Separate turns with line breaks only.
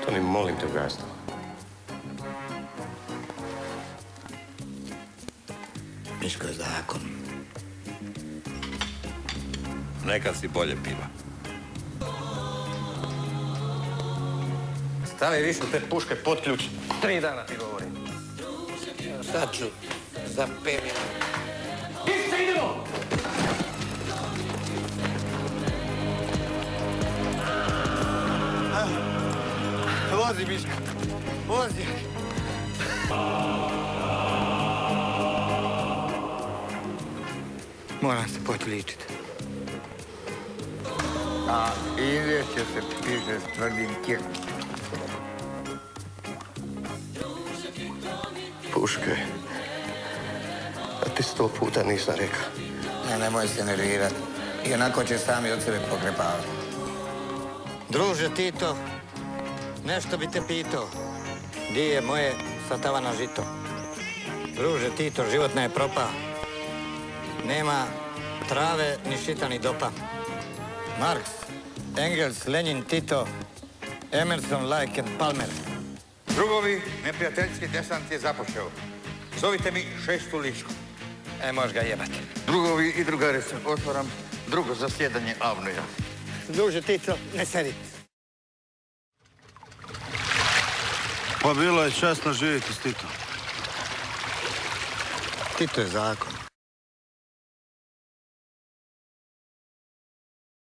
Toni, molim te, ugasno.
Miško je zakon.
Nekad si bolje piva.
Stavi više te puške pod ključ. 3 dana ti govorim.
Sad ću za 5 minuta.
Išće, idemo!
Vozi, Miško. Vozi. Moram se poći ličiti.
A izvješće se piše s tvrdim tijekom.
Puške. A ti 100 puta nisam rekao.
Nemoj se nervirati. I onako će sami od sebe pokrepavati. Druže Tito, nešto bi te pitao. Di je moje satavana žito? Druže Tito, životna je propa. Nema trave, ni šita, ni dopa. Marks, Engels, Lenin, Tito, Emerson, Like and Palmer.
Drugovi, neprijateljski desant je započeo. Zovite mi 6. ličku.
Moš ga jebati.
Drugovi i drugarice, otvaram drugo zasjedanje Avnoja.
Druže Tito, ne sedi.
Pa bilo je časno živjeti s Titom.
Tito je zakon.